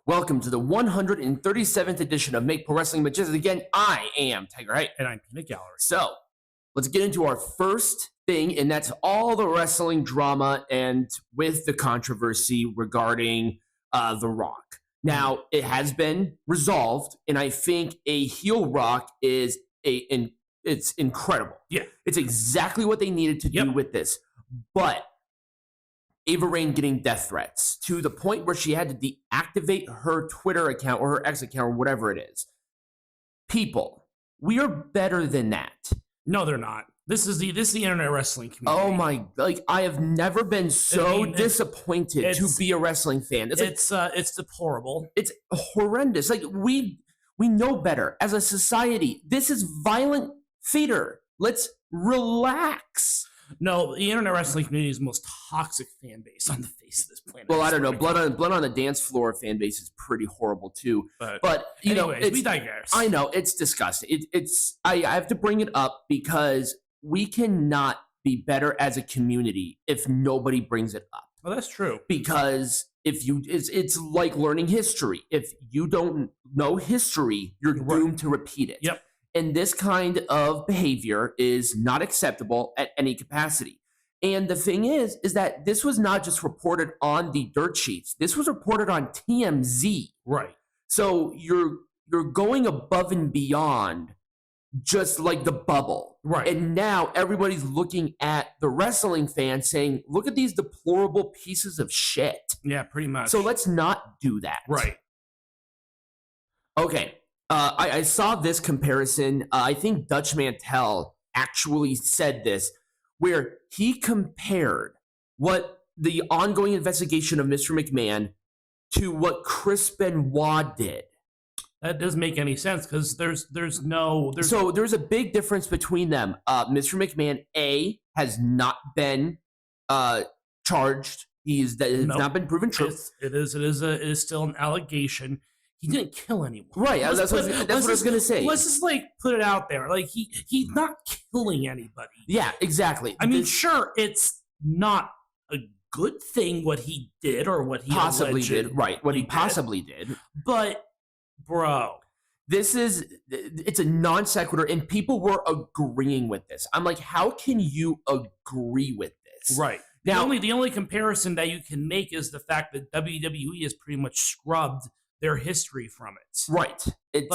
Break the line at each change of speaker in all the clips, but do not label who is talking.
Welcome to the 137th edition of Make Pro Wrestling Majestic. Again, I am Tigerhite.
And I'm Peanut Gallery.
So, let's get into our first thing, and that's all the wrestling drama and with the controversy regarding The Rock. Now, it has been resolved, and I think a heel Rock is it's incredible.
Yeah.
It's exactly what they needed to do with this. But Ava Raine getting death threats to the point where she had to deactivate her Twitter account or her X account or whatever it is. People, we are better than that.
No, they're not. This is the internet wrestling community.
Oh my! I have never been so disappointed to be a wrestling fan.
It's deplorable.
It's horrendous. Like we know better as a society. This is violent theater. Let's relax.
No, the internet wrestling community is the most toxic fan base on the face of this planet.
Well, I don't know. Blood on the dance floor fan base is pretty horrible too. But
anyways, we digress.
I know it's disgusting. I have to bring it up because we cannot be better as a community if nobody brings it up.
Well, that's true.
Because it's like learning history. If you don't know history, you're doomed to repeat it.
Yep.
And this kind of behavior is not acceptable at any capacity. And the thing is that this was not just reported on the dirt sheets. This was reported on TMZ.
Right.
So you're going above and beyond just like the bubble.
Right.
And now everybody's looking at the wrestling fans saying, look at these deplorable pieces of shit.
Yeah, pretty much.
So let's not do that.
Right.
Okay. I saw this comparison. I think Dutch Mantel actually said this, where he compared what the ongoing investigation of Mr. McMahon to what Chris Benoit did.
That doesn't make any sense because there's
a big difference between them. Mr. McMahon, has not been charged. He's not been proven true.
It is still an allegation. He didn't kill anyone.
Right, that's what I was going to say.
Let's just put it out there. He's not killing anybody.
Yeah, exactly.
I mean, sure, it's not a good thing what he did or what he
possibly did. Right, what he possibly did.
But, bro,
it's a non sequitur, and people were agreeing with this. I'm like, how can you agree with this?
Right. Now, the only comparison that you can make is the fact that WWE has pretty much scrubbed their history from it. Right. It's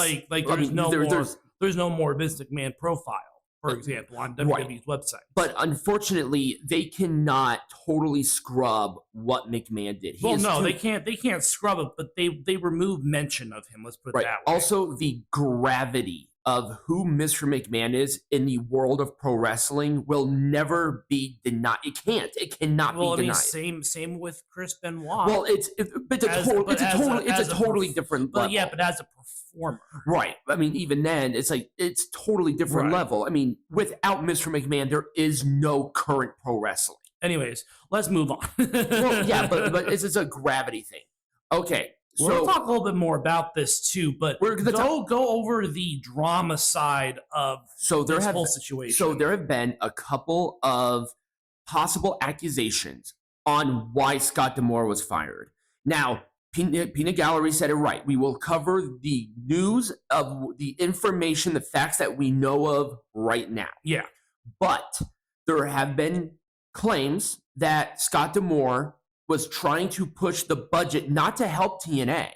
there's no more Vince McMahon profile, for example, on WWE's website.
But unfortunately, they cannot totally scrub what McMahon did.
They can't scrub it, but they remove mention of him. Let's put it that way.
Also, the gravity of who Mr. McMahon is in the world of pro wrestling will never be denied. It cannot be denied.
Same with Chris Benoit.
Well, it's a totally different level.
Yeah, but as a performer.
Right. I mean, even then, it's totally different level. I mean, without Mr. McMahon, there is no current pro wrestling.
Anyways, let's move on.
Well, yeah, but it's a gravity thing. Okay.
We'll talk a little bit more about this too, but go over the drama side of this whole situation.
So there have been a couple of possible accusations on why Scott D'Amore was fired. Now, Peanut Gallery said it right. We will cover the news of the information, the facts that we know of right now.
Yeah.
But there have been claims that Scott D'Amore was trying to push the budget not to help TNA,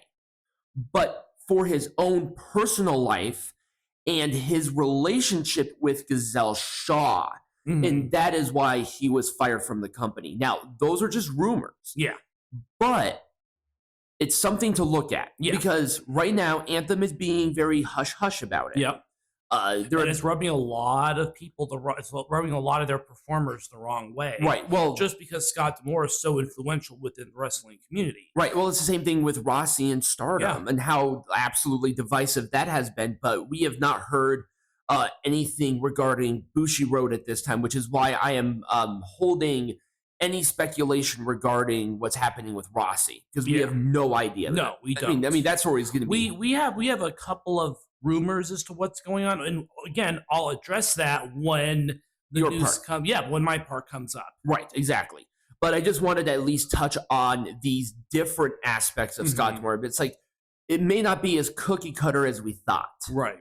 but for his own personal life and his relationship with Gazelle Shaw. Mm-hmm. And that is why he was fired from the company. Now, those are just rumors.
Yeah.
But it's something to look at. Yeah. Because right now, Anthem is being very hush-hush about it.
Yep. And it's rubbing a lot of people, it's rubbing a lot of their performers the wrong way.
Right. Well,
just because Scott D'Amore is so influential within the wrestling community.
Right. Well, it's the same thing with Rossi and Stardom and how absolutely divisive that has been. But we have not heard anything regarding Bushiroad at this time, which is why I am holding any speculation regarding what's happening with Rossi, because we have no idea.
No, we don't.
I mean, that's where he's going to be.
We have a couple of rumors as to what's going on, and again, I'll address that when the news comes. Yeah, when my part comes up.
Right, exactly. But I just wanted to at least touch on these different aspects of Scott D'Amore. It's like it may not be as cookie cutter as we thought.
Right.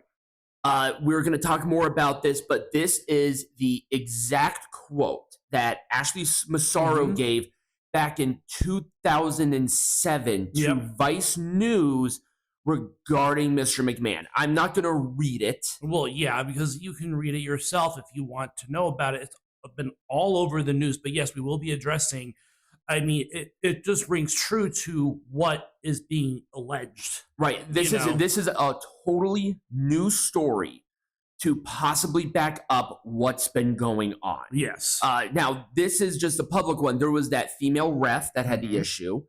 We're going to talk more about this, but this is the exact quote that Ashley Massaro gave back in 2007 to Vice News regarding Mr. McMahon. I'm not going to read it.
Well, yeah, because you can read it yourself if you want to know about it. It's been all over the news. But yes, we will be addressing. I mean, it just rings true to what is being alleged.
Right. This is a totally new story to possibly back up what's been going on.
Yes.
Now, this is just a public one. There was that female ref that had the issue.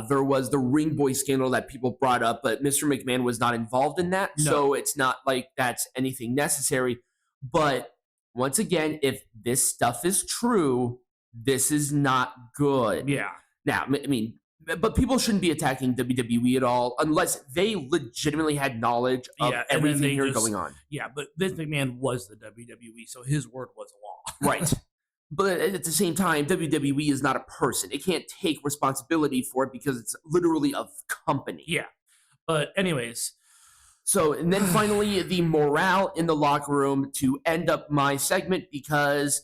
There was the ring boy scandal that people brought up, but Mr. McMahon was not involved in that. No. So it's not like that's anything necessary. But once again, if this stuff is true, this is not good.
Yeah.
Now, I mean, but people shouldn't be attacking WWE at all unless they legitimately had knowledge of everything here going on.
Yeah, but Vince McMahon was the WWE, so his word was law.
Right. But at the same time, WWE is not a person. It can't take responsibility for it because it's literally a company.
Yeah. But anyways.
So, and then finally, the morale in the locker room to end up my segment, because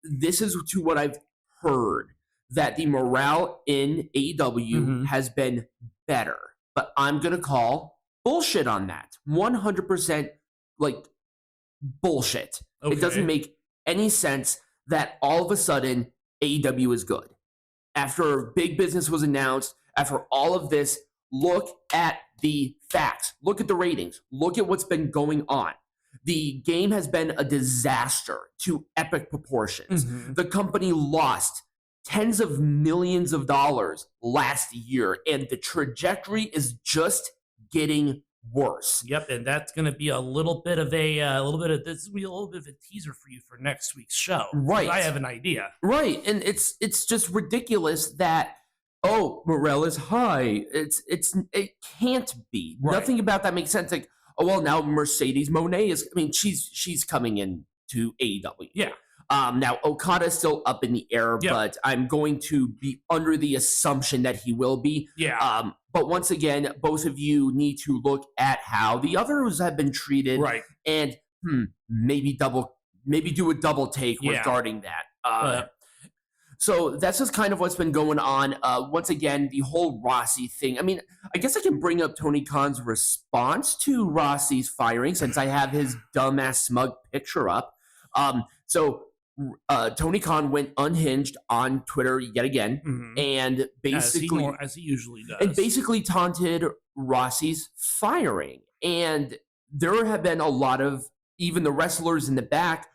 this is to what I've heard, that the morale in AEW has been better. But I'm going to call bullshit on that. 100% like bullshit. Okay. It doesn't make any sense that all of a sudden AEW is good. After Big Business was announced, after all of this, look at the facts. Look at the ratings. Look at what's been going on. The game has been a disaster to epic proportions. The company lost tens of millions of dollars last year, and the trajectory is just getting worse.
Yep, and that's going to be a little bit of this will be a little bit of a teaser for you for next week's show.
Right,
I have an idea.
Right, and it's just ridiculous that morale is high. It can't be. Right. Nothing about that makes sense. Like, oh well, now Mercedes Moné is. I mean, she's coming in to AEW.
Yeah.
Now Okada is still up in the air, but I'm going to be under the assumption that he will be.
Yeah.
But once again, both of you need to look at how the others have been treated,
right?
And maybe do a double take regarding that. So that's just kind of what's been going on. Once again, the whole Rossi thing. I mean, I guess I can bring up Tony Khan's response to Rossi's firing since I have his dumbass smug picture up. So Tony Khan went unhinged on Twitter yet again, and basically,
as he usually does,
and basically taunted Rossi's firing. And there have been a lot of even the wrestlers in the back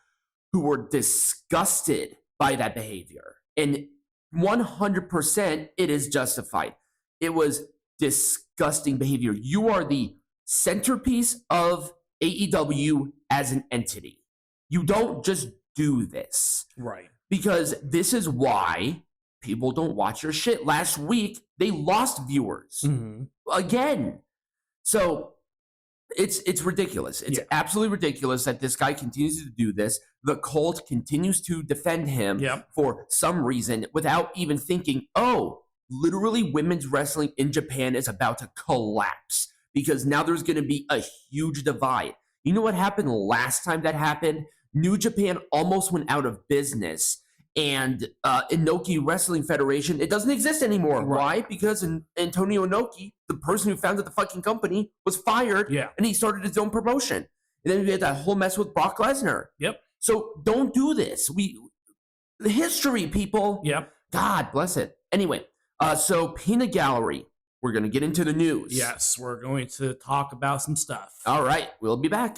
who were disgusted by that behavior. And 100% it is justified. It was disgusting behavior. You are the centerpiece of AEW as an entity. You don't just do this.
Right.
Because this is why people don't watch your shit. Last week, they lost viewers. Again. So it's ridiculous. It's absolutely ridiculous that this guy continues to do this. The cult continues to defend him for some reason without even thinking, literally women's wrestling in Japan is about to collapse because now there's going to be a huge divide. You know what happened last time that happened? New Japan almost went out of business, and Inoki Wrestling Federation, it doesn't exist anymore. Right. Why? Because Antonio Inoki, the person who founded the fucking company, was fired, and he started his own promotion. And then we had that whole mess with Brock Lesnar.
Yep.
So don't do this. The history, people.
Yep.
God bless it. Anyway, so Peanut Gallery, we're going to get into the news.
Yes, we're going to talk about some stuff.
All right, we'll be back.